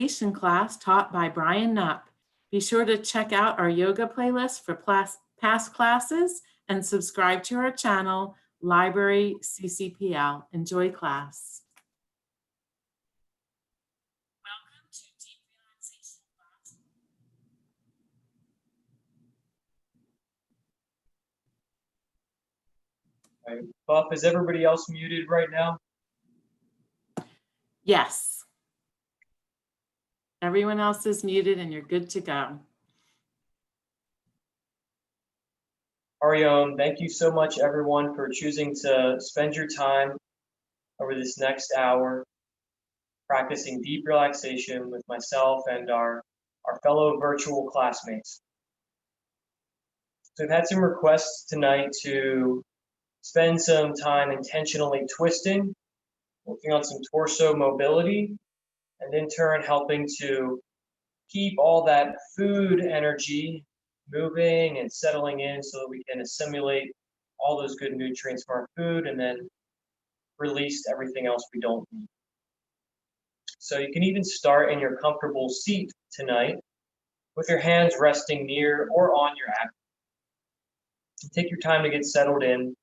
Relaxation class taught by Bryan Nupp. Be sure to check out our yoga playlist for past classes and subscribe to our channel, Library CCPL. Enjoy class. Welcome to Deep Relaxation class. All right. Buff, is everybody else muted right now? Yes. Everyone else is muted and you're good to go. Ariane, thank you so much, everyone, for choosing to spend your time over this next hour practicing deep relaxation with myself and our fellow virtual classmates. So we've had some requests tonight to spend some time intentionally twisting, working on some torso mobility, and in turn helping to keep all that food energy moving and settling in so that we can assimilate all those good nutrients from our food and then release everything else we don't need. So you can even start in your comfortable seat tonight with your hands resting near or on your abdomen. Take your time to get settled in.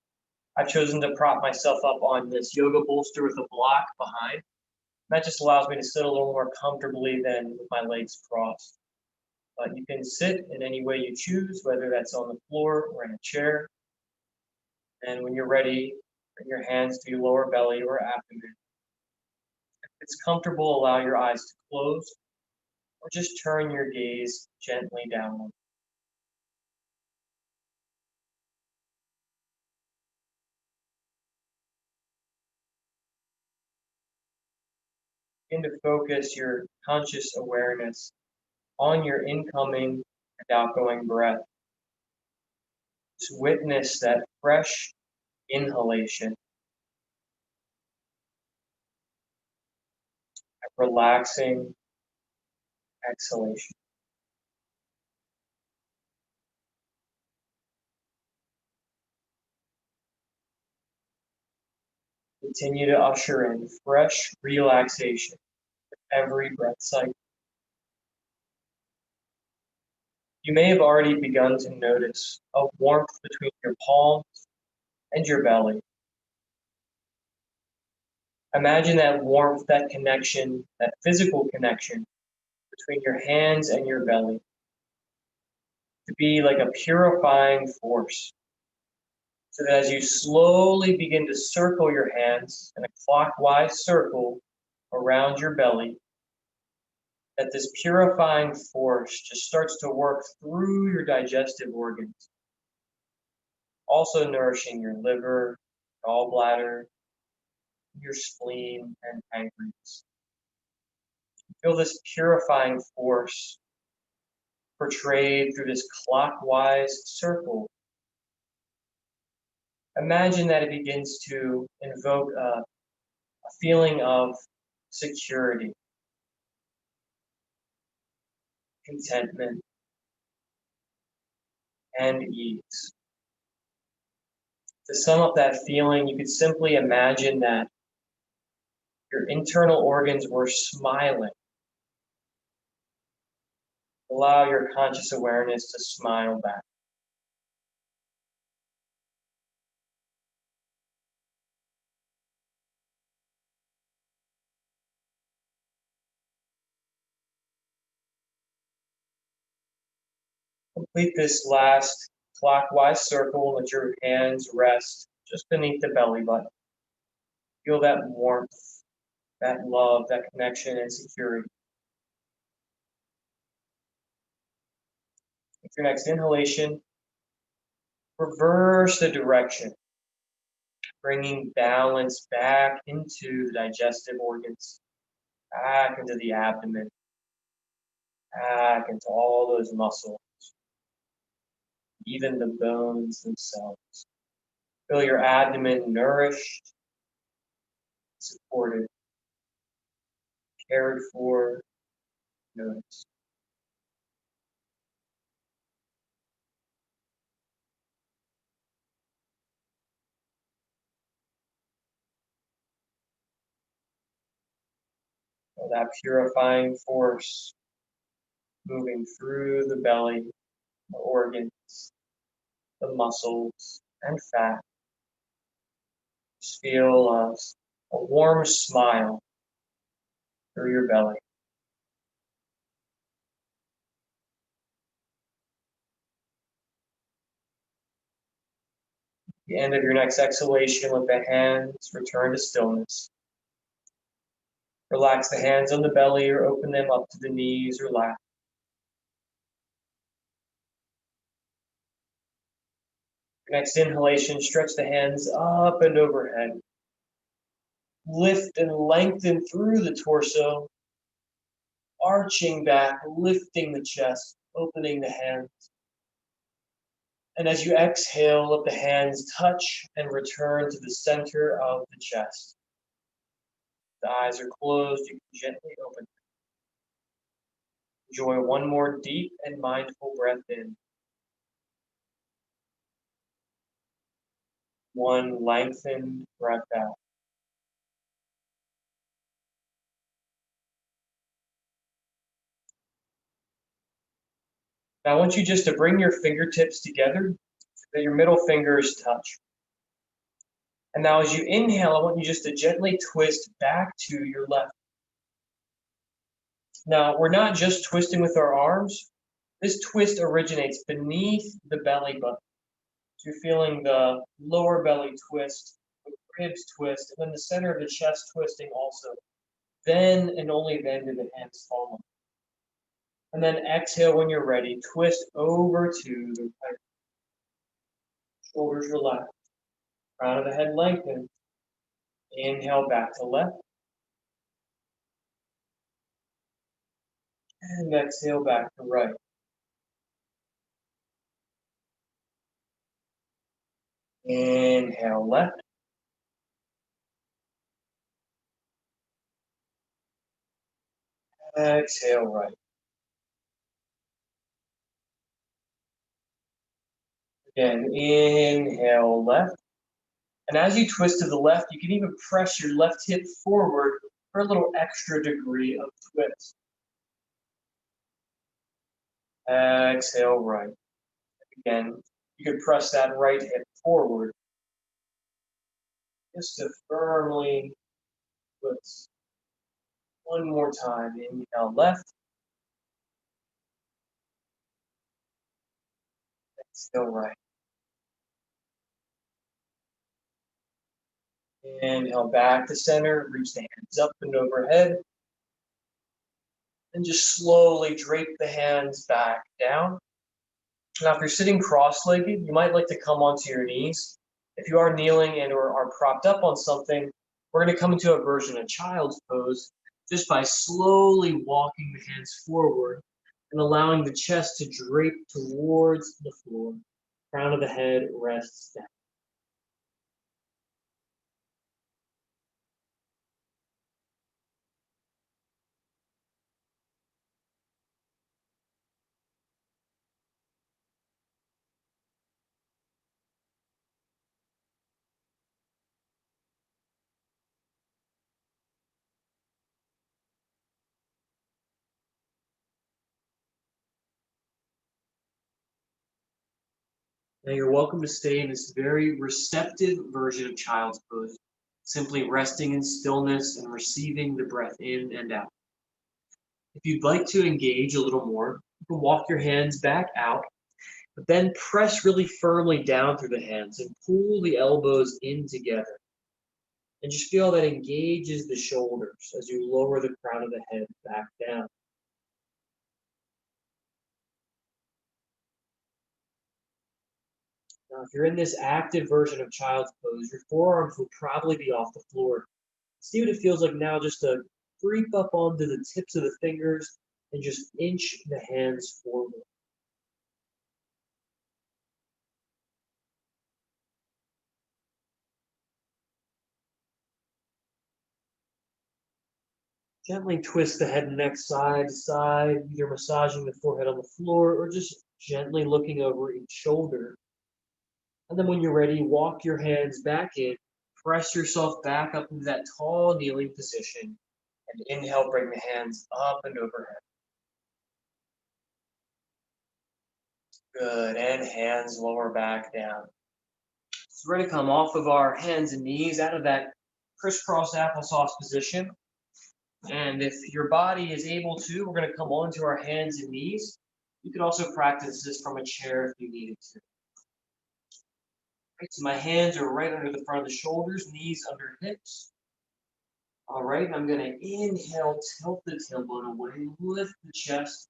I've chosen to prop myself up on this yoga bolster with a block behind. That just allows me to sit a little more comfortably than with my legs crossed. But you can sit in any way you choose, whether that's on the floor or in a chair. And when you're ready, bring your hands to your lower belly or abdomen. If it's comfortable, allow your eyes to close or just turn your gaze gently downward. Begin to focus your conscious awareness on your incoming and outgoing breath. Just witness that fresh inhalation, that relaxing exhalation. Continue to usher in fresh relaxation with every breath cycle. You may have already begun to notice a warmth between your palms and your belly. Imagine that warmth, that connection, that physical connection between your hands and your belly to be like a purifying force. So that as you slowly begin to circle your hands in a clockwise circle around your belly, that this purifying force just starts to work through your digestive organs, also nourishing your liver, gallbladder, your spleen, and pancreas. Feel this purifying force portrayed through this clockwise circle. Imagine that it begins to invoke a feeling of security, contentment, and ease. To sum up that feeling, you could simply imagine that your internal organs were smiling. Allow your conscious awareness to smile back. Complete this last clockwise circle. Let your hands rest just beneath the belly button. Feel that warmth, that love, that connection, and security. With your next inhalation, reverse the direction, bringing balance back into the digestive organs, back into the abdomen, back into all those muscles, even the bones themselves. Feel your abdomen nourished, supported, cared for, noticed. that purifying force moving through the belly, the organs, the muscles, and fat. Just feel a warm smile through your belly. At the end of your next exhalation, let the hands return to stillness. Relax the hands on the belly or open them up to the knees or lap. Next inhalation, stretch the hands up and overhead. Lift and lengthen through the torso, arching back, lifting the chest, opening the hands. And as you exhale, let the hands touch and return to the center of the chest. The eyes are closed, you can gently open. Enjoy one more deep and mindful breath in. One lengthened breath out. Now I want you just to bring your fingertips together so that your middle fingers touch. And now as you inhale, I want you just to gently twist back to your left. Now we're not just twisting with our arms. This twist originates beneath the belly button. So you're feeling the lower belly twist, the ribs twist, and then the center of the chest twisting also. Then and only then do the hands fall. And then exhale when you're ready. Twist over to the right. Shoulders relaxed. Crown of the head lengthened. Inhale back to left. And exhale back to right. Inhale left. Exhale right. Again, inhale left. And as you twist to the left, you can even press your left hip forward for a little extra degree of twist. Exhale right. Again, you can press that right hip forward just to firmly twist. One more time. Inhale left. Exhale right. Inhale back to center. Reach the hands up and overhead. And just slowly drape the hands back down. Now, if you're sitting cross-legged, you might like to come onto your knees. If you are kneeling and or are propped up on something, we're going to come into a version of child's pose just by slowly walking the hands forward and allowing the chest to drape towards the floor. Crown of the head rests down. Now you're welcome to stay in this very receptive version of child's pose, simply resting in stillness and receiving the breath in and out. If you'd like to engage a little more, you can walk your hands back out, but then press really firmly down through the hands and pull the elbows in together. And just feel that engages the shoulders as you lower the crown of the head back down. Now, if you're in this active version of child's pose, your forearms will probably be off the floor. See what it feels like now just to creep up onto the tips of the fingers and just inch the hands forward. Gently twist the head and neck side to side, either massaging the forehead on the floor or just gently looking over each shoulder. And then when you're ready, walk your hands back in, press yourself back up into that tall kneeling position, And inhale, bring the hands up and overhead. Good, and hands lower back down. So we're going to come off of our hands and knees out of that crisscross applesauce position. And if your body is able to, we're going to come onto our hands and knees. You could also practice this from a chair if you needed to. Right, so my hands are right under the front of the shoulders, knees under hips. All right, and I'm going to inhale, tilt the tailbone away, lift the chest,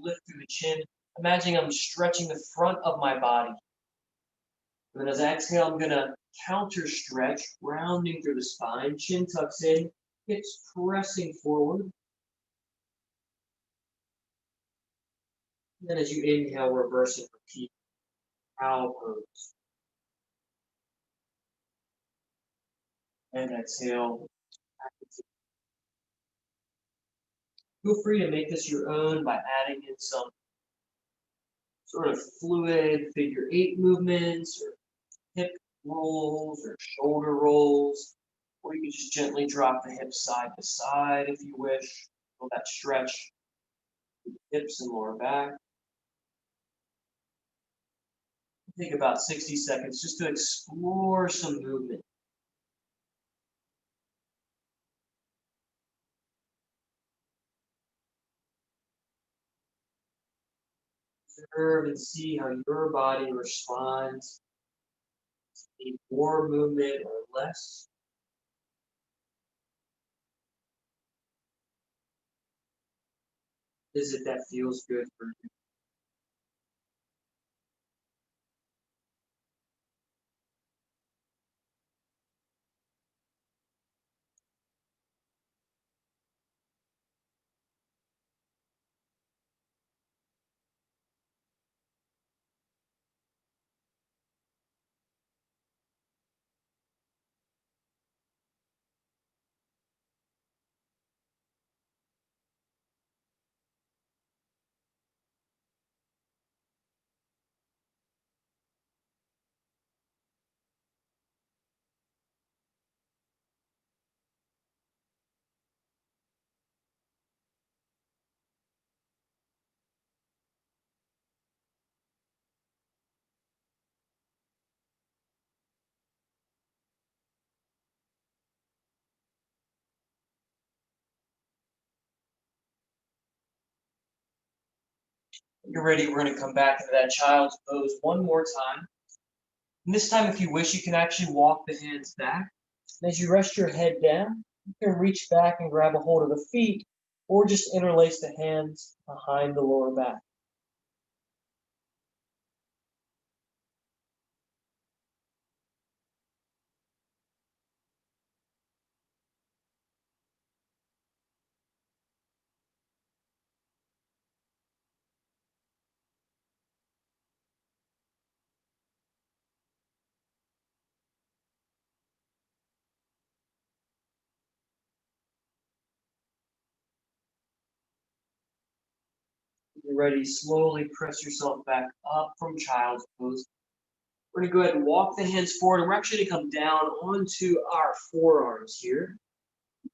lift through the chin. Imagining I'm stretching the front of my body. And then as I exhale, I'm going to counter stretch, rounding through the spine, chin tucks in, hips pressing forward. And then as you inhale, reverse and repeat. Cow pose. And exhale. Feel free to make this your own by adding in some sort of fluid figure 8 movements or hip rolls or shoulder rolls, or you can just gently drop the hips side to side if you wish. Feel that stretch through the hips and lower back. Take about 60 seconds just to explore some movement. Observe and see how your body responds. Need more movement or less. Is it that feels good for you? When you're ready, we're going to come back into that child's pose one more time. And this time, if you wish, you can actually walk the hands back. And as you rest your head down, you can reach back and grab a hold of the feet, or just interlace the hands behind the lower back. When you're ready, slowly press yourself back up from child's pose. We're going to go ahead and walk the hands forward, and we're actually going to come down onto our forearms here.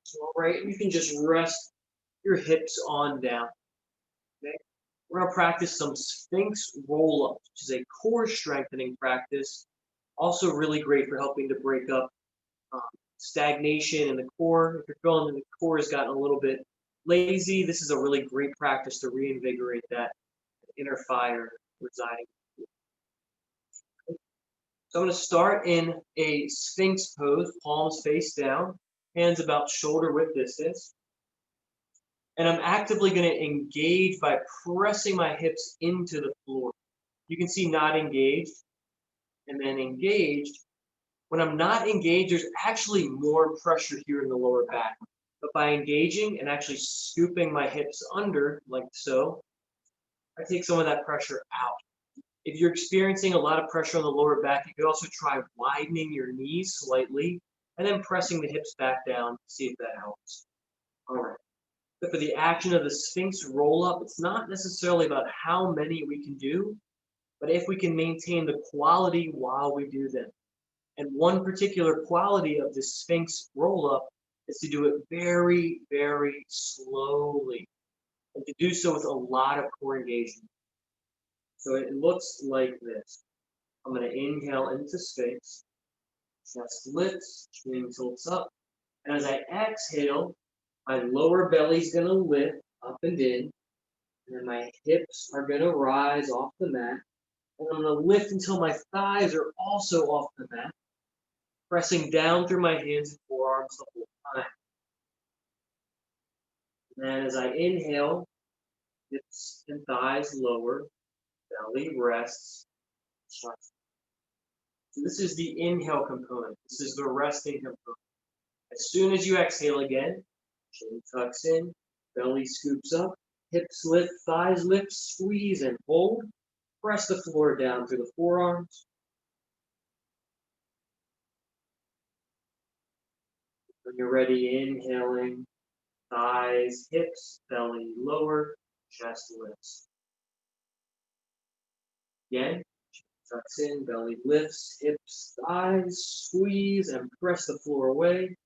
So, all right, you can just rest your hips on down. Okay? We're going to practice some Sphinx roll-ups, which is a core strengthening practice. Also really great for helping to break up stagnation in the core. If you're feeling that the core has gotten a little bit lazy, this is a really great practice to reinvigorate that inner fire residing. So I'm going to start in a Sphinx pose, palms face down, hands about shoulder width distance. And I'm actively going to engage by pressing my hips into the floor. You can see not engaged and then engaged. When I'm not engaged, there's actually more pressure here in the lower back. But by engaging and actually scooping my hips under, like so, I take some of that pressure out. If you're experiencing a lot of pressure on the lower back, you could also try widening your knees slightly and then pressing the hips back down to see if that helps. All right. But for the action of the Sphinx roll-up, it's not necessarily about how many we can do, but if we can maintain the quality while we do them. And one particular quality of the Sphinx roll-up is to do it very, very slowly, and to do so with a lot of core engagement. So it looks like this. I'm going to inhale into space, chest lifts, chin tilts up. And as I exhale, my lower belly's going to lift up and in, and then my hips are going to rise off the mat. And I'm going to lift until my thighs are also off the mat, pressing down through my hands and forearms the whole time. And then as I inhale, hips and thighs lower, belly rests. So this is the inhale component. This is the resting component. As soon as you exhale again, chin tucks in, belly scoops up, hips lift, thighs lift, squeeze and hold. Press the floor down through the forearms. When you're ready, inhaling, thighs, hips, belly lower, chest lifts. Again, tucks in, belly lifts, hips, thighs, squeeze and press the floor away.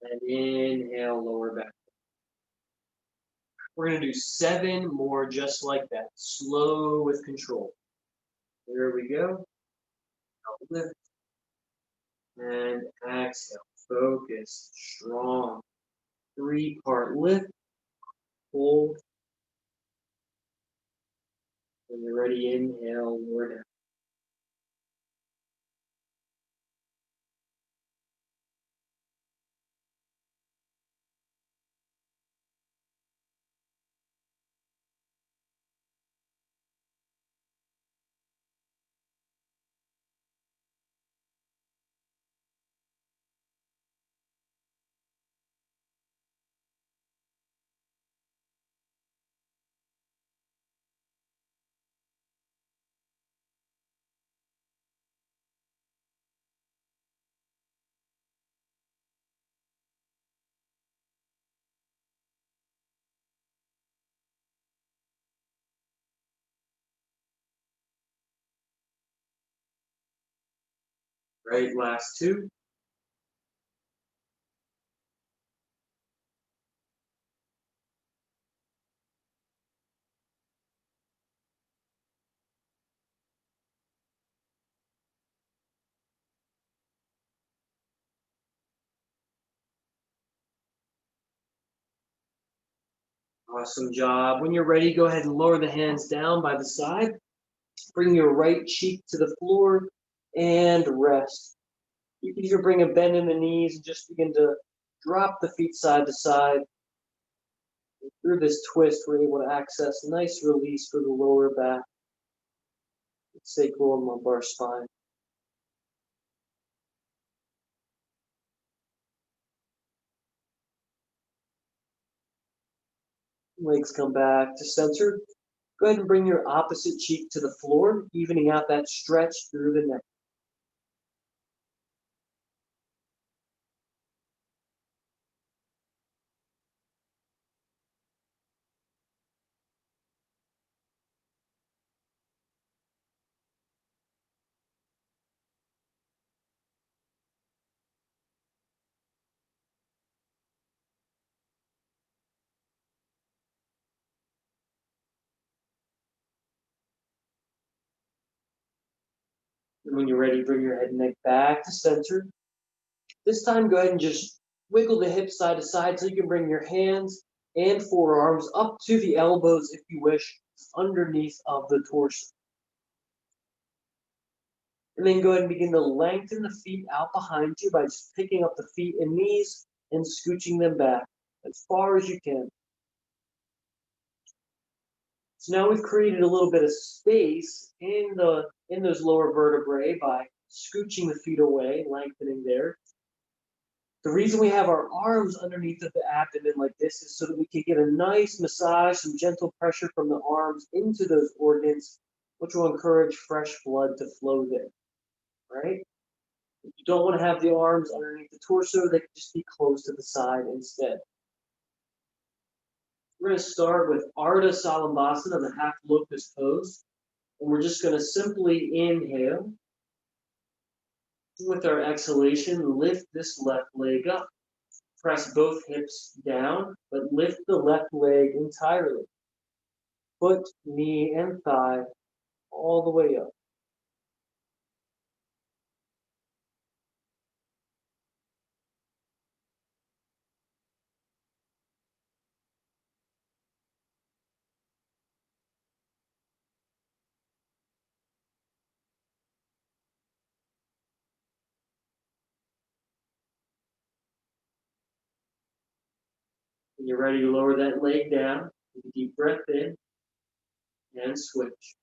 And inhale, lower back. We're going to do 7 more just like that, slow with control. There we go. Lift and exhale. Focus, strong. 3-part lift, hold. When you're ready, inhale, lower down. Right, last 2. Awesome job. When you're ready, go ahead and lower the hands down by the side. Bring your right cheek to the floor and rest. You can either bring a bend in the knees and just begin to drop the feet side to side. And through this twist, we're able to access nice release for the lower back, sacral and lumbar spine. Legs come back to center. Go ahead and bring your opposite cheek to the floor, evening out that stretch through the neck. And when you're ready, bring your head and neck back to center. This time, go ahead and just wiggle the hips side to side so you can bring your hands and forearms up to the elbows if you wish, underneath of the torso. And then go ahead and begin to lengthen the feet out behind you by just picking up the feet and knees and scooching them back as far as you can. So now we've created a little bit of space in those lower vertebrae by scooching the feet away, lengthening there. The reason we have our arms underneath of the abdomen like this is so that we can get a nice massage, some gentle pressure from the arms into those organs, which will encourage fresh blood to flow there, right? If you don't want to have the arms underneath the torso, they can just be close to the side instead. We're going to start with Ardha Salambhasana, the half locust pose. And we're just going to simply inhale With our exhalation, lift this left leg up. Press both hips down, but lift the left leg entirely. Foot, knee, and thigh all the way up. When you're ready to lower that leg down, take a deep breath in and switch.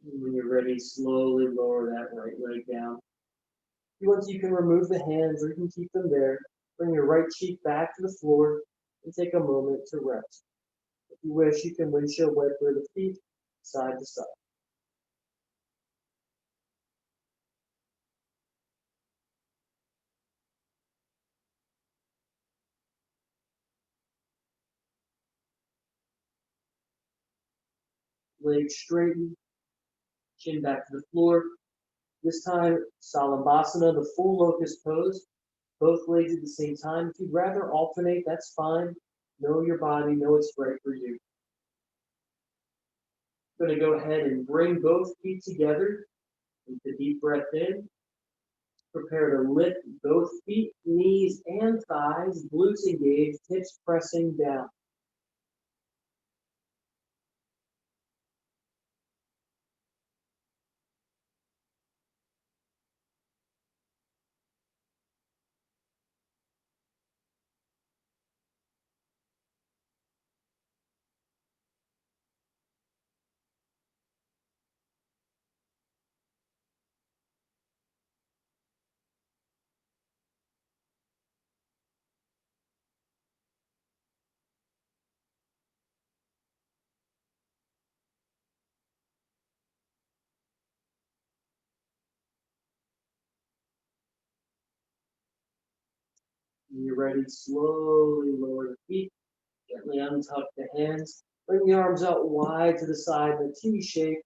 And when you're ready, slowly lower that right leg down. Once you can remove the hands or you can keep them there, bring your right cheek back to the floor and take a moment to rest. If you wish, you can windshield wiper the feet side to side. Legs straighten, chin back to the floor. This time, Salambasana, the full locust pose, both legs at the same time. If you'd rather alternate, that's fine. Know your body, know it's right for you. I'm going to go ahead and bring both feet together. Take a deep breath in. Prepare to lift both feet, knees, and thighs, glutes engaged, hips pressing down. When you're ready, slowly lower the feet, gently untuck the hands. Bring the arms out wide to the side in a T shape,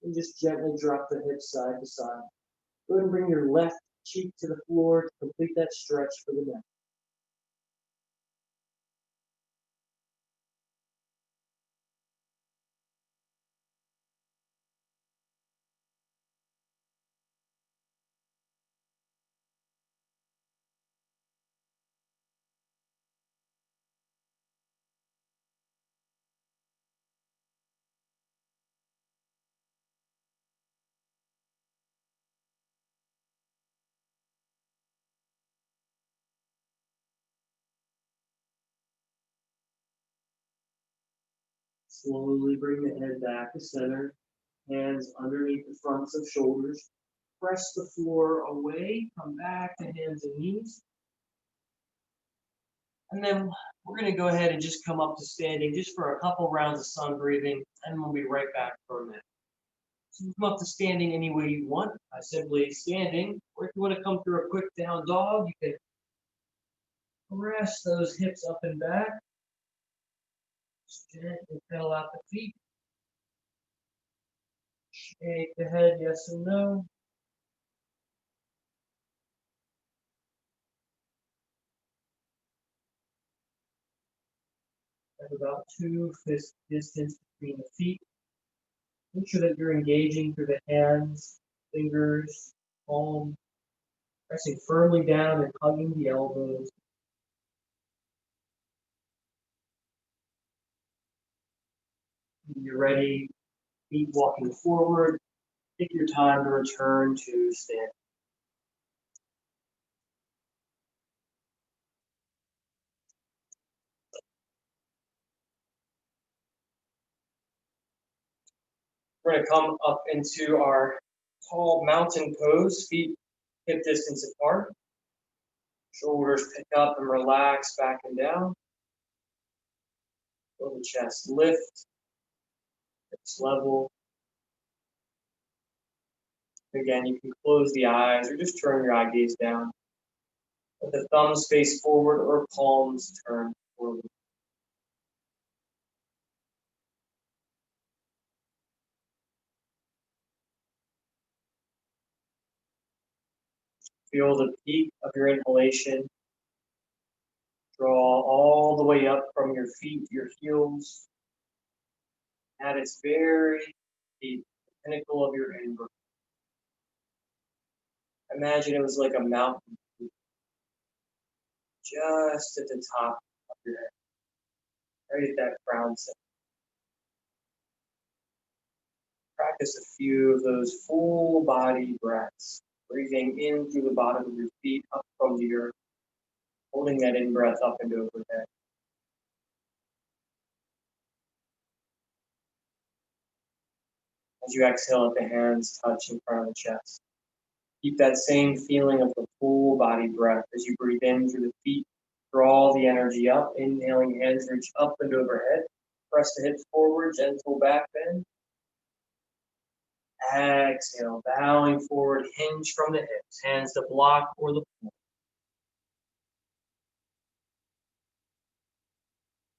and just gently drop the hips side to side. Go ahead and bring your left cheek to the floor to complete that stretch for the neck. Slowly bring the head back to center, hands underneath the fronts of shoulders. Press the floor away, come back to hands and knees. And then we're going to go ahead and just come up to standing just for a couple rounds of sun breathing, and we'll be right back for a minute. So you come up to standing any way you want, by simply standing, or if you want to come through a quick down dog, you can press those hips up and back. Just gently pedal out the feet. Shake the head, yes and no. Have about 2 fist distance between the feet. Make sure that you're engaging through the hands, fingers, palm, pressing firmly down and hugging the elbows. When you're ready, feet walking forward. Take your time to return to stand. We're going to come up into our tall mountain pose, feet hip distance apart. Shoulders pick up and relax back and down. Feel the chest lift, hips level. Again, you can close the eyes or just turn your eye gaze down. Let the thumbs face forward or palms turn forward. Feel the peak of your inhalation. Draw all the way up from your feet, your heels. At its very peak, the pinnacle of your in-breath. Imagine it was like a mountain peak, just at the top of your head, right at that crown center. Practice a few of those full body breaths, breathing in through the bottom of your feet up from the earth, holding that in-breath up and overhead. As you exhale, let the hands touch in front of the chest. Keep that same feeling of the full body breath as you breathe in through the feet. Draw the energy up. Inhaling, hands reach up and overhead. Press the hips forward, gentle back bend. Exhale, bowing forward, hinge from the hips. Hands to block or the floor.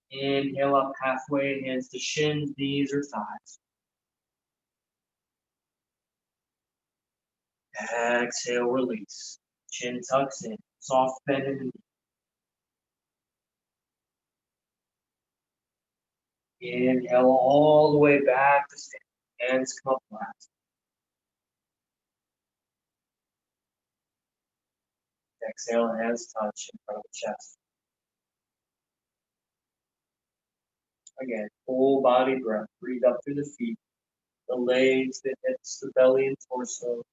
Inhale up halfway, hands to shins, knees, or thighs. Exhale, release. Chin tucks in, soft bend in the knee. Inhale all the way back to stand. Hands come up flat. Exhale, hands touch in front of the chest. Again, full body breath. Breathe up through the feet, the legs, the hips, the belly and torso,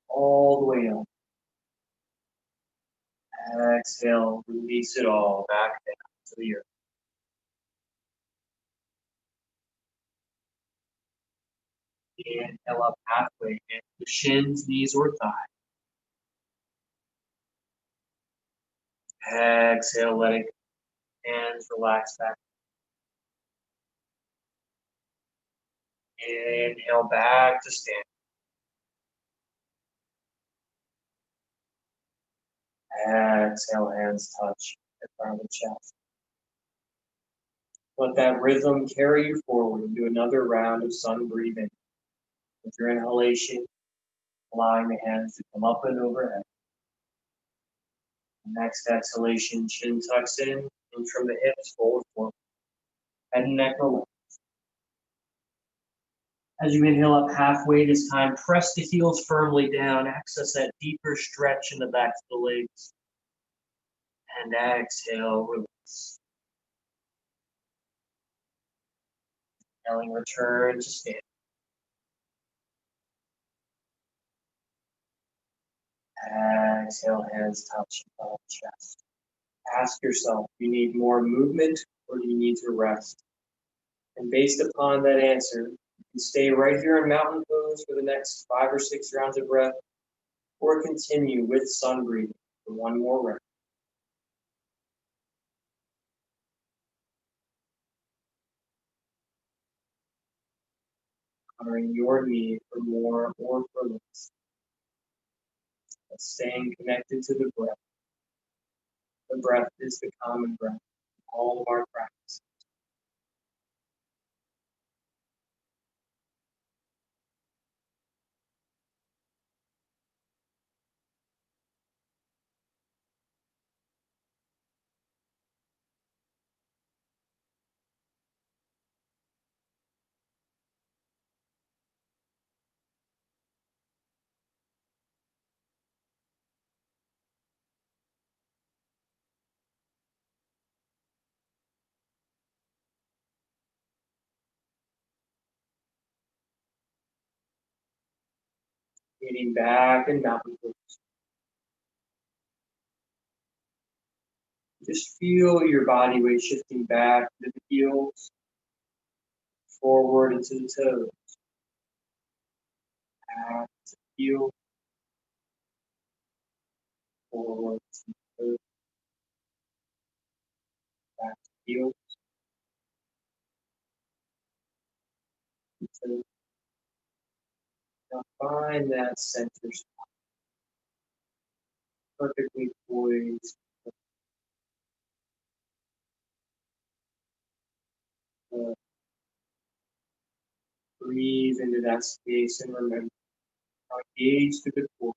all the way up. Exhale, release it all back down to the earth. Inhale up halfway, hands to shins, knees, or thighs. Exhale, letting hands relax back. Inhale back to stand. Exhale, hands touch in front of the chest. Let that rhythm carry you forward into another round of sun breathing. With your inhalation, allowing the hands to come up and overhead. Next exhalation, chin tucks in from the hips, forward fold. Head and neck relax. As you inhale up halfway this time, press the heels firmly down. Access that deeper stretch in the back of the legs. And exhale, release. Inhaling, return to stand. Exhale, hands touch the chest. Ask yourself, do you need more movement or do you need to rest? And based upon that answer, you can stay right here in mountain pose for the next 5 or 6 rounds of breath, or continue with sun breathing for one more round. Honoring your need for more or for less. But staying connected to the breath. The breath is the common breath in all of our practices. Leaning back in mountain pose. Just feel your body weight shifting back to the heels, forward into the toes. back to heel, forward to move, back to heel, to now find that center spot, perfectly poised. Breathe into that space and remember, now gaze to the core.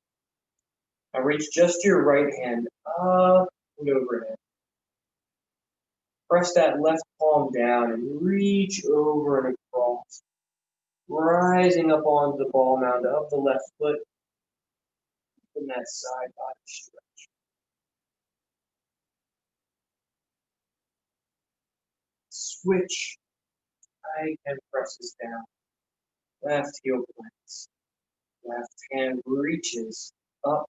Now reach just your right hand up and overhead. Press that left palm down and reach over and across, rising up onto the ball mound of the left foot in that side body stretch. Switch, right hand presses down, left heel plants, left hand reaches up,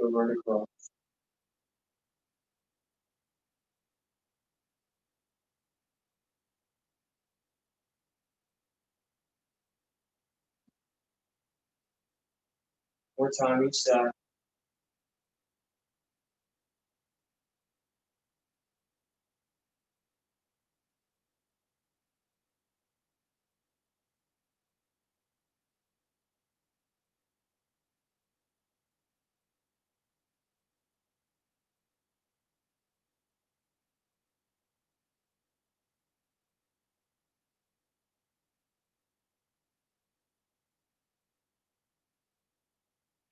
over and across. More time each side.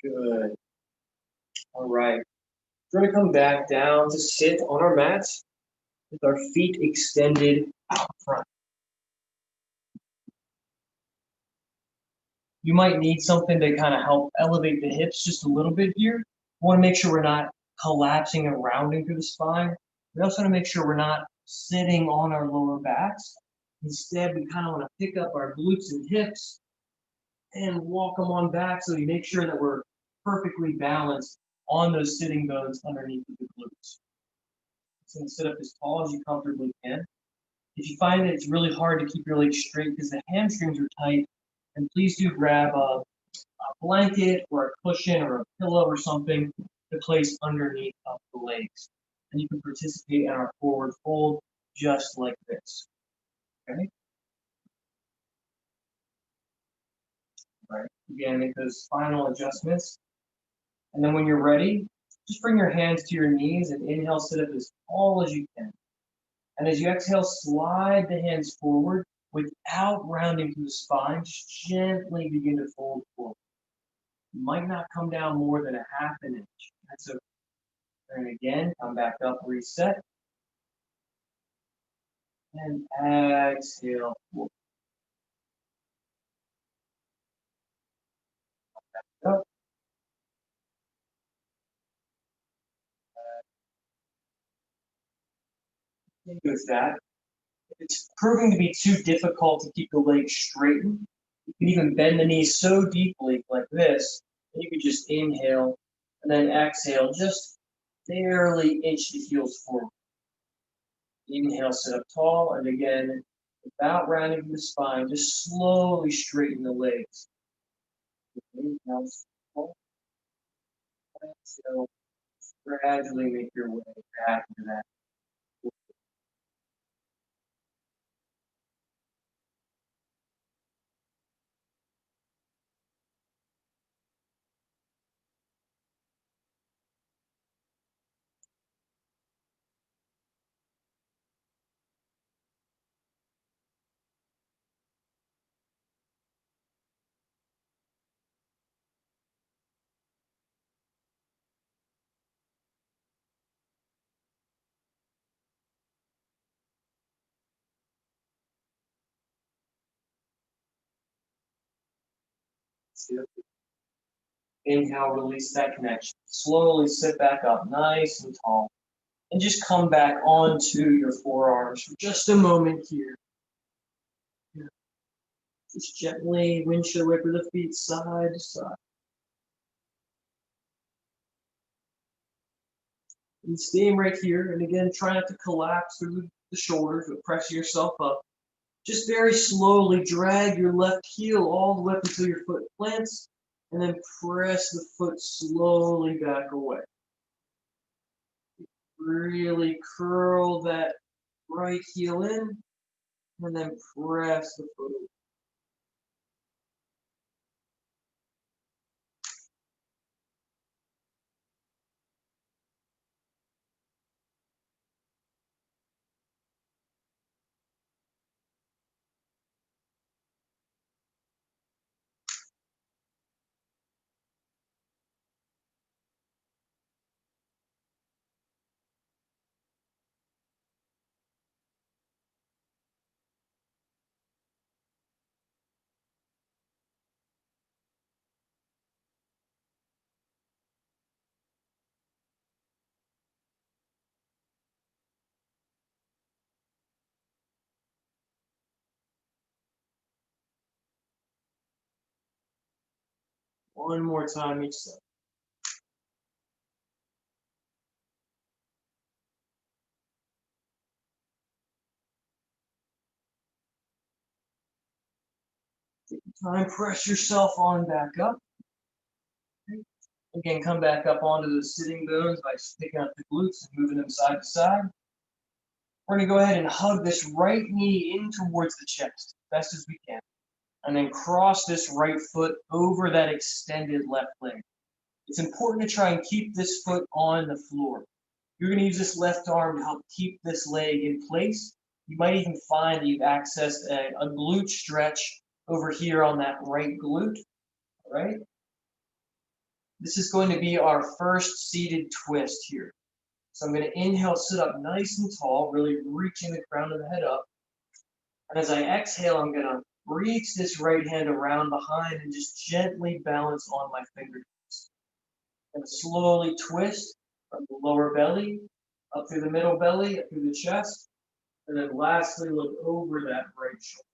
Good. All right. We're going to come back down to sit on our mats with our feet extended out front. You might need something to kind of help elevate the hips just a little bit here. We want to make sure we're not collapsing and rounding through the spine. We also want to make sure we're not sitting on our lower backs. Instead, we kind of want to pick up our glutes and hips and walk them on back so we make sure that we're perfectly balanced on those sitting bones underneath of the glutes. So sit up as tall as you comfortably can. If you find that it's really hard to keep your legs straight because the hamstrings are tight, then please do grab a blanket or a cushion or a pillow or something to place underneath of the legs. And you can participate in our forward fold just like this. Okay? All right. Again, make those final adjustments. And then when you're ready, just bring your hands to your knees and inhale, sit up as tall as you can. And as you exhale, slide the hands forward without rounding through the spine. Just gently begin to fold forward. You might not come down more than a half an inch. That's okay. And again, come back up, reset. And exhale forward. Back up. With that, if it's proving to be too difficult to keep the legs straightened, you can even bend the knees so deeply like this, and you can just inhale and then exhale, just barely inch the heels forward. Inhale, sit up tall, and again, without rounding the spine, just slowly straighten the legs. Inhale, sit tall. Exhale, gradually make your way back into that. Inhale, release that connection. Slowly sit back up, nice and tall. And just come back onto your forearms for just a moment here. Just gently windshield wiper the feet side to side. And staying right here. And again, try not to collapse through the shoulders, but press yourself up. Just very slowly drag your left heel all the way up until your foot plants, and then press the foot slowly back away. Really curl that right heel in, and then press the foot away. One more time each side. Take your time, press yourself on back up. Again, come back up onto the sitting bones by sticking up the glutes and moving them side to side. We're going to go ahead and hug this right knee in towards the chest, best as we can. And then cross this right foot over that extended left leg. It's important to try and keep this foot on the floor. You're going to use this left arm to help keep this leg in place. You might even find that you've accessed a glute stretch over here on that right glute. All right? This is going to be our first seated twist here. So I'm going to inhale, sit up nice and tall, really reaching the crown of the head up. And as I exhale, I'm going to reach this right hand around behind and just gently balance on my fingertips. I'm going to slowly twist from the lower belly, up through the middle belly, up through the chest, and then lastly look over that right shoulder.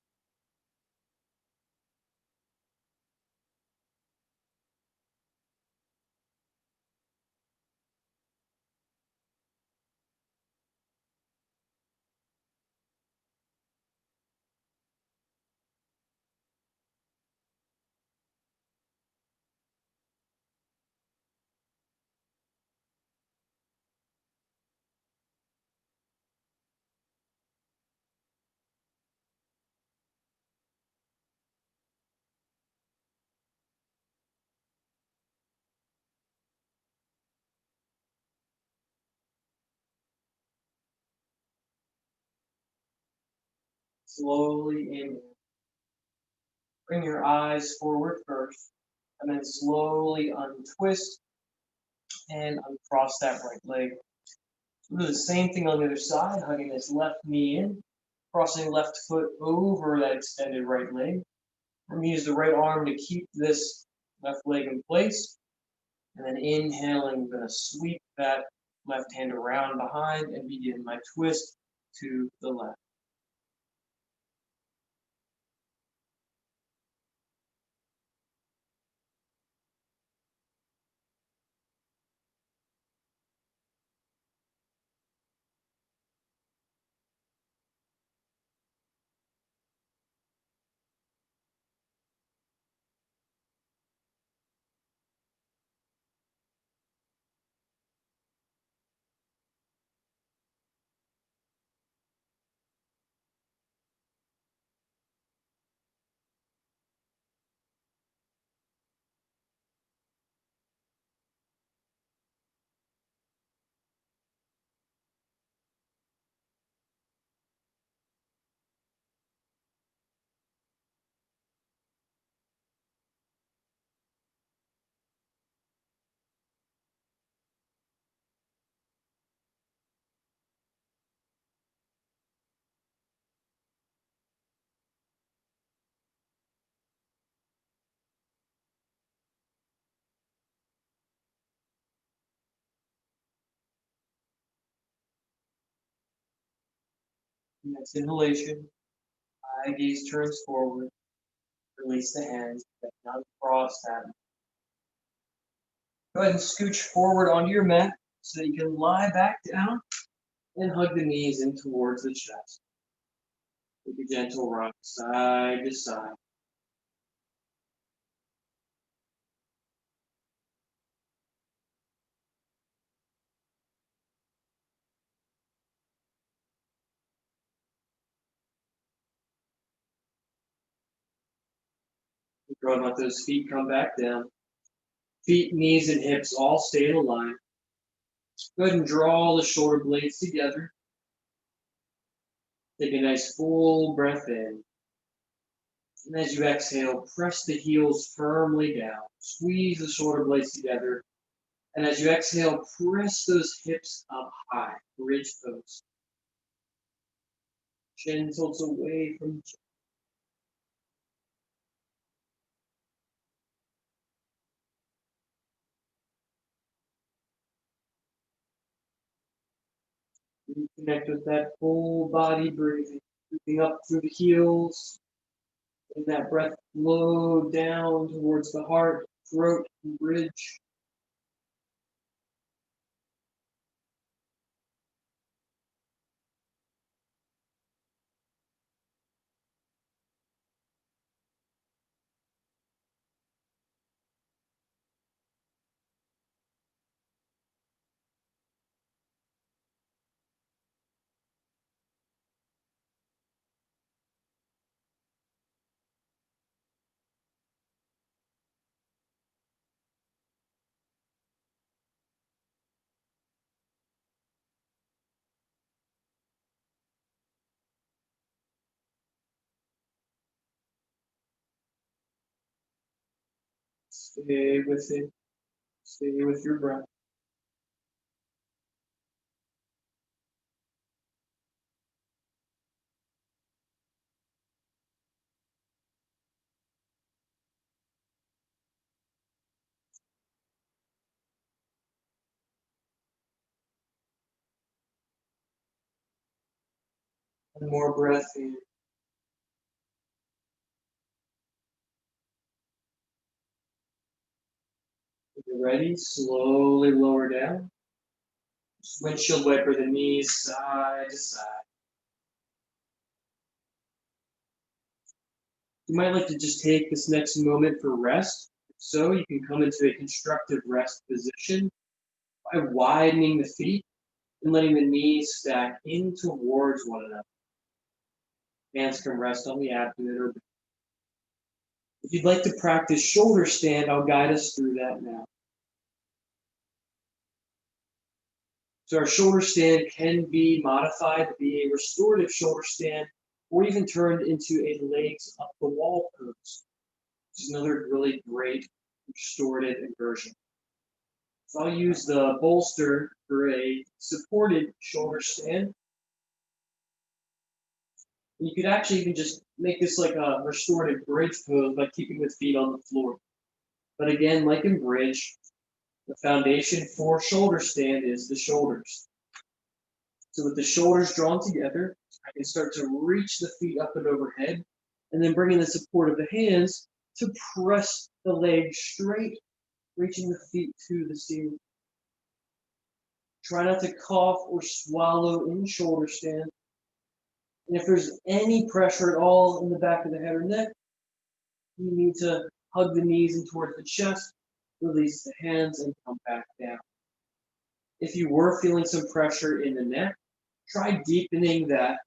Slowly inhale. Bring your eyes forward first, and then slowly untwist and uncross that right leg. We'll do the same thing on the other side, hugging this left knee in, crossing left foot over that extended right leg. I'm going to use the right arm to keep this left leg in place. And then inhaling, I'm going to sweep that left hand around behind and begin my twist to the left. Next inhalation, eye gaze turns forward, release the hands, now cross that. Go ahead and scooch forward onto your mat so that you can lie back down and hug the knees in towards the chest. Take a gentle rock side to side. Go ahead and let those feet come back down. Feet, knees, and hips all stay in a line. Go ahead and draw the shoulder blades together. Take a nice full breath in. And as you exhale, press the heels firmly down. Squeeze the shoulder blades together. And as you exhale, press those hips up high. Bridge pose. Chin tilts away from the chest. Reconnect with that full body breathing. Moving up through the heels. And that breath flow down towards the heart, throat, and bridge. Stay with it. Stay with your breath. One more breath in. When you're ready, slowly lower down. Just windshield wiper the knees side to side. You might like to just take this next moment for rest. So you can come into a constructive rest position by widening the feet and letting the knees stack in towards one another. Hands can rest on the abdomen or back. If you'd like to practice shoulder stand, I'll guide us through that now. So our shoulder stand can be modified to be a restorative shoulder stand or even turned into a legs up the wall pose, which is another really great restorative inversion. So I'll use the bolster for a supported shoulder stand. And you could actually even just make this like a restorative bridge pose by keeping the feet on the floor. But again, like in bridge, the foundation for shoulder stand is the shoulders. So with the shoulders drawn together, I can start to reach the feet up and overhead, and then bring in the support of the hands to press the legs straight, reaching the feet to the ceiling. Try not to cough or swallow in shoulder stand. And if there's any pressure at all in the back of the head or neck, you need to hug the knees in towards the chest, release the hands, and come back down. If you were feeling some pressure in the neck, try deepening that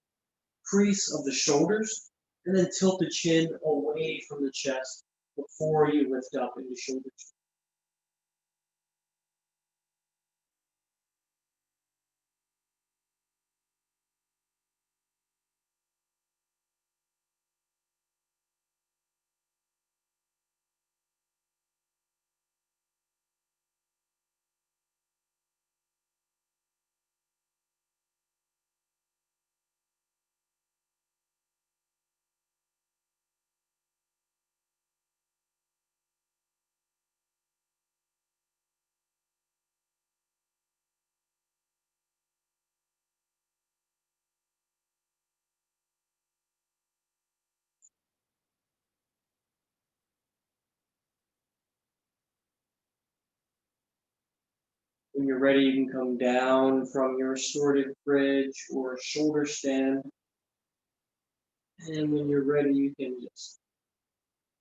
crease of the shoulders and then tilt the chin away from the chest before you lift up into shoulders. When you're ready, you can come down from your restorative bridge or shoulder stand. And when you're ready, you can just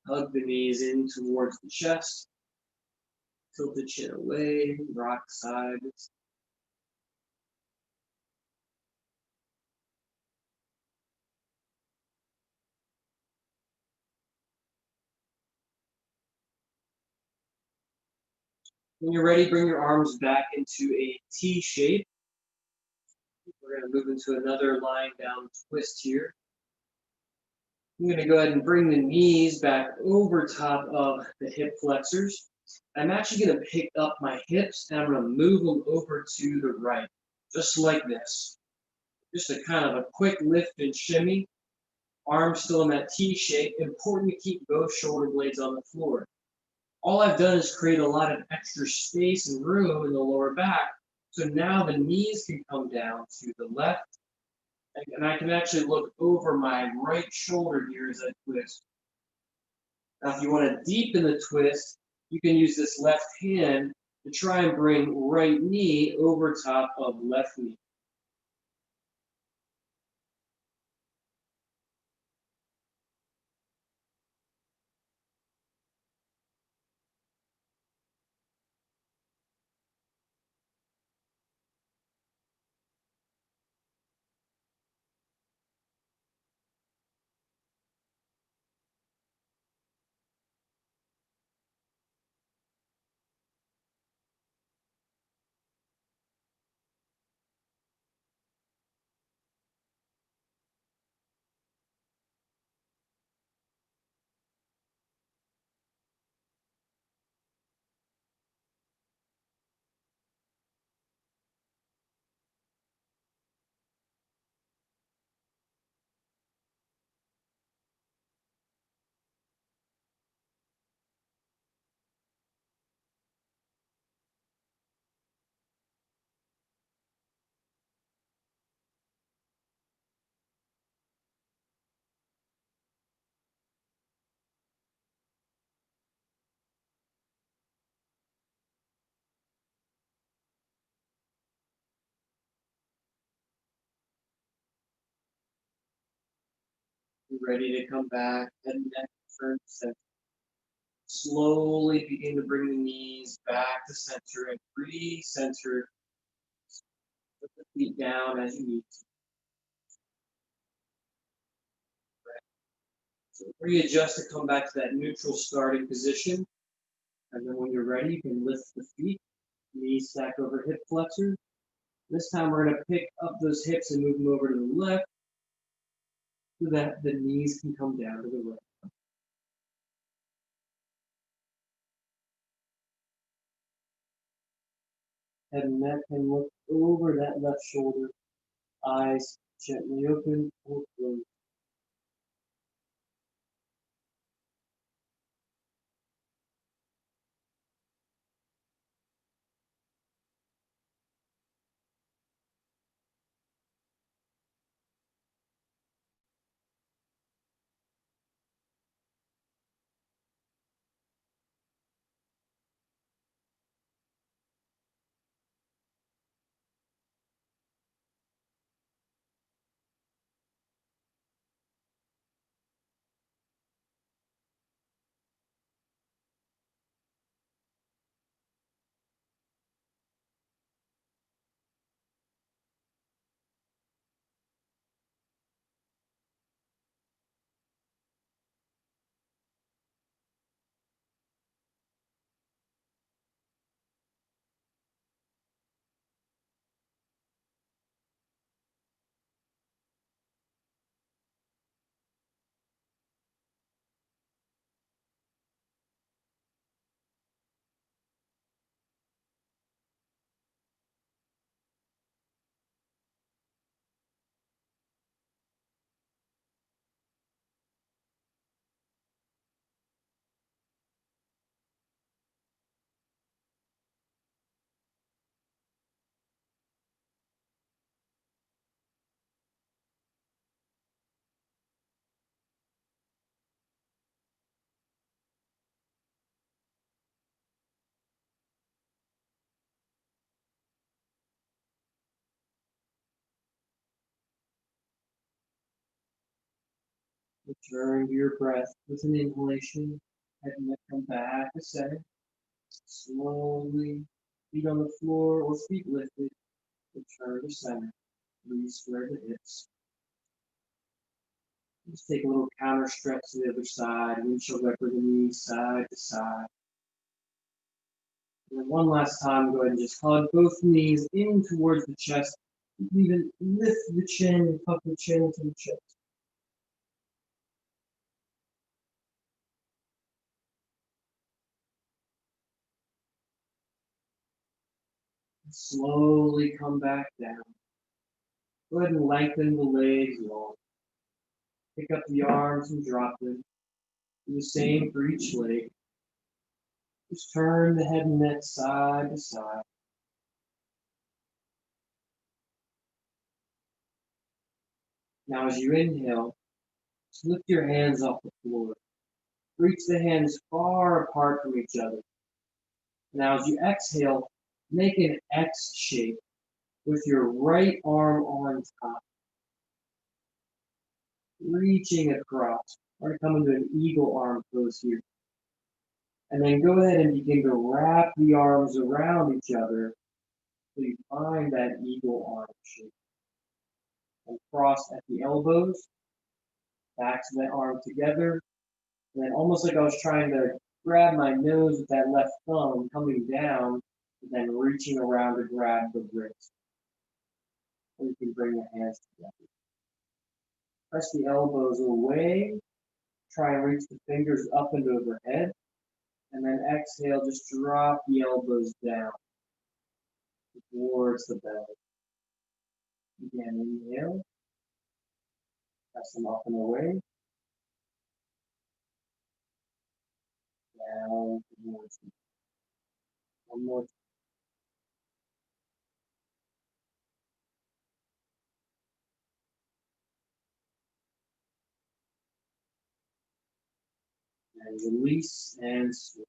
hug the knees in towards the chest, tilt the chin away, rock sides. When you're ready, bring your arms back into a T shape. We're going to move into another lying down twist here. I'm going to go ahead and bring the knees back over top of the hip flexors. I'm actually going to pick up my hips and I'm going to move them over to the right, just like this. Just a kind of a quick lift and shimmy. Arms still in that T shape. Important to keep both shoulder blades on the floor. All I've done is create a lot of extra space and room in the lower back. So now the knees can come down to the left, and I can actually look over my right shoulder here as I twist. Now, if you want to deepen the twist, you can use this left hand to try and bring right knee over top of left knee. You're ready to come back, head and neck turn to center. Slowly begin to bring the knees back to center and re-center. Put the feet down as you need to. So readjust to come back to that neutral starting position. And then when you're ready, you can lift the feet, knees stack over hip flexors. This time we're going to pick up those hips and move them over to the left so that the knees can come down to the right. Head and neck and look over that left shoulder. Eyes gently open or closed. Return to your breath with an inhalation. Head and neck come back to center. Slowly, feet on the floor or feet lifted. Return to center. Re-square the hips. Just take a little counter stretch to the other side. Windshield wiper the knees side to side. And then one last time, go ahead and just hug both knees in towards the chest. Even lift the chin and tuck the chin into the chest. Slowly come back down. Go ahead and lengthen the legs long. Pick up the arms and drop them. Do the same for each leg. Just turn the head and neck side to side. Now as you inhale, just lift your hands off the floor. Reach the hands far apart from each other. Now as you exhale, make an X shape with your right arm on top. Reaching across. We're going to come into an eagle arm pose here. And then go ahead and begin to wrap the arms around each other so you find that eagle arm shape. And cross at the elbows, back to the arm together. And then almost like I was trying to grab my nose with that left thumb coming down, and then reaching around to grab the wrist. And you can bring the hands together. Press the elbows away. Try and reach the fingers up and overhead. And then exhale, just drop the elbows down towards the belly. Again, inhale. Press them up and away. Down towards them. One more time. And release and switch.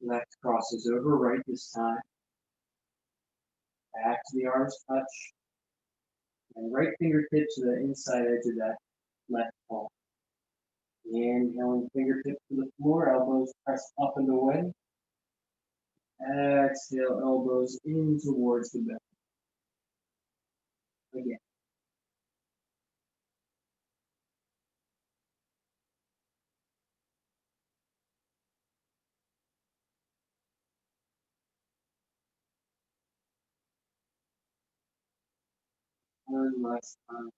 Left crosses over, right this time. Back to the arms touch. And right fingertips to the inside edge of that left palm. Inhaling fingertips to the floor, elbows press up and away. Exhale, elbows in towards the belly. Again. One last time.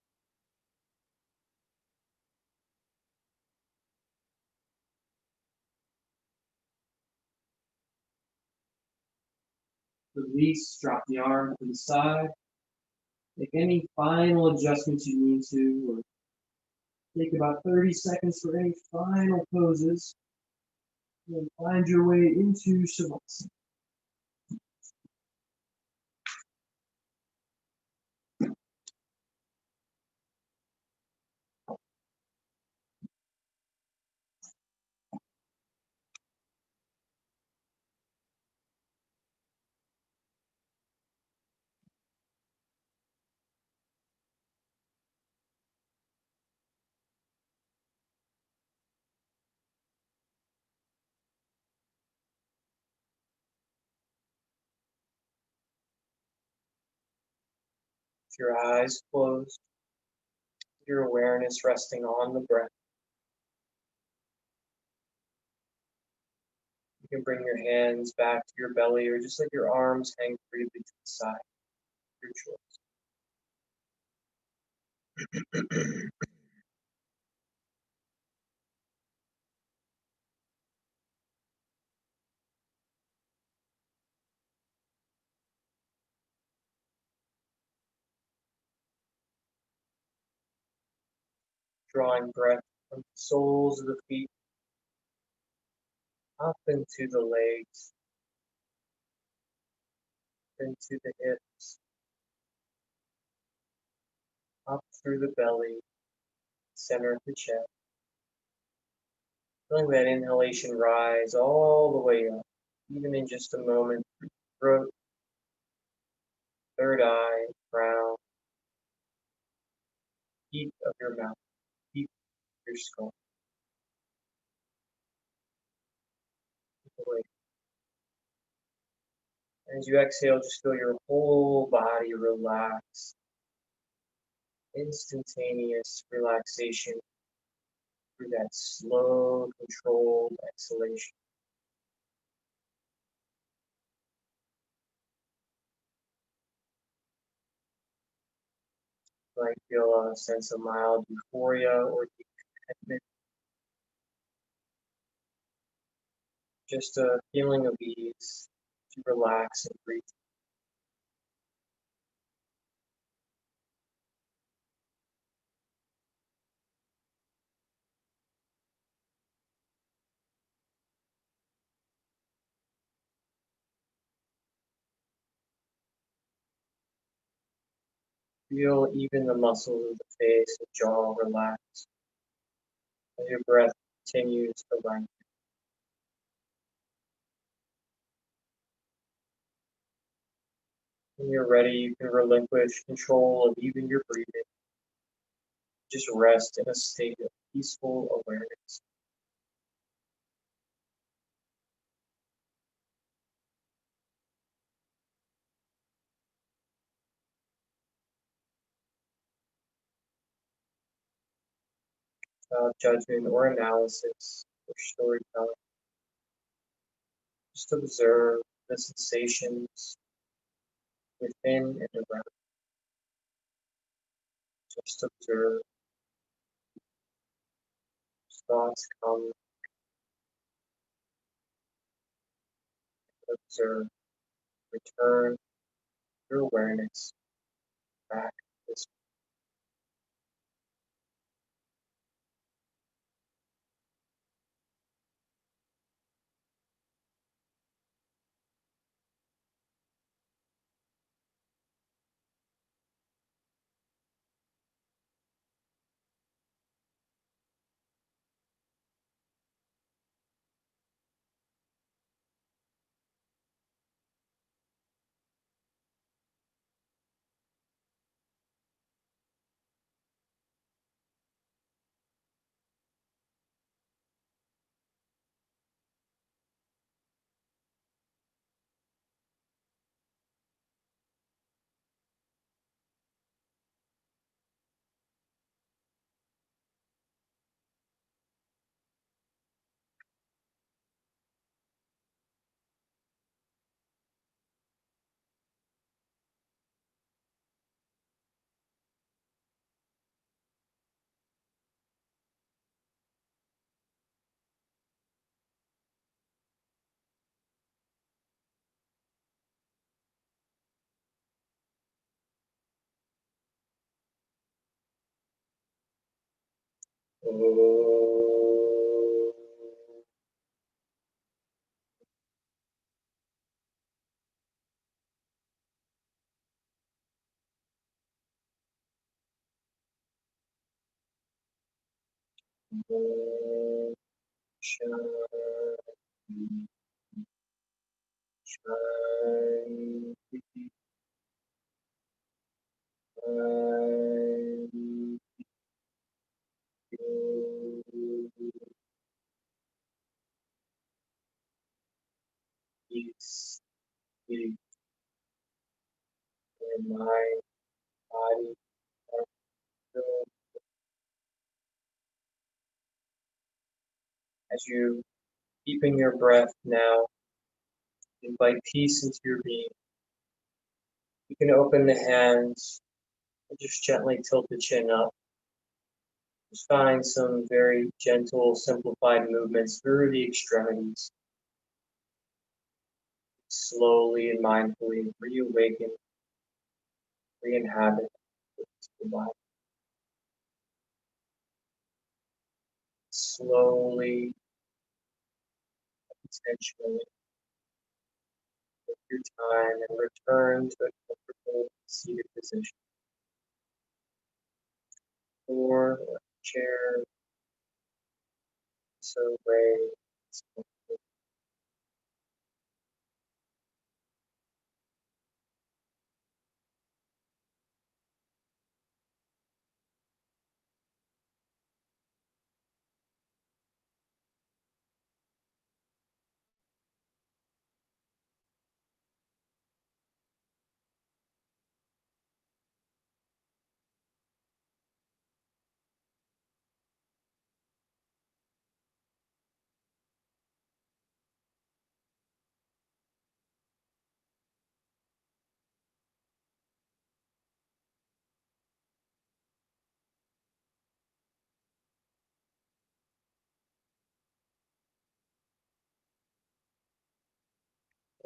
Release, drop the arm to the side. Make any final adjustments you need to, or take about 30 seconds for any final poses. And then find your way into Shavasana. With your eyes closed, your awareness resting on the breath. You can bring your hands back to your belly or just let your arms hang freely to the side. Your choice. Drawing breath from the soles of the feet up into the legs, into the hips, up through the belly, center of the chest. Feeling that inhalation rise all the way up, even in just a moment, throat, third eye, crown, peak of your mouth, peak of your skull. Away. As you exhale, just feel your whole body relax. Instantaneous relaxation through that slow, controlled exhalation. You might feel a sense of mild euphoria or deep contentment. Just a feeling of ease to relax and breathe. Feel even the muscles of the face and jaw relax as your breath continues to lengthen. When you're ready, you can relinquish control of even your breathing. Just rest in a state of peaceful awareness. Without judgment or analysis or storytelling. Just observe the sensations within and around. Just observe as thoughts come. Observe, return your awareness back to this. Shanti, shanti, shanti. Peace, peace in your mind, body, and soul. As you deepen your breath now, invite peace into your being. You can open the hands and just gently tilt the chin up. Just find some very gentle, simplified movements through the extremities. Slowly and mindfully reawaken, re-inhabit the body. Slowly, intentionally, take your time and return to a comfortable seated position. Or a chair, so way.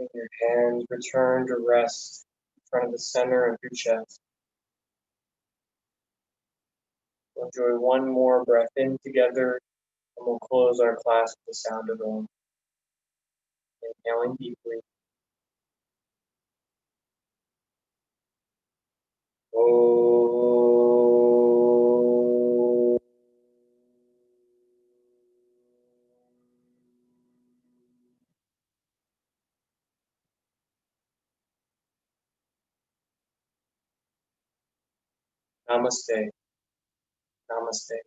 Letting your hands return to rest in front of the center of your chest. We'll enjoy one more breath in together, and we'll close our class with the sound of Om. Inhaling deeply. Om. Namaste. Namaste.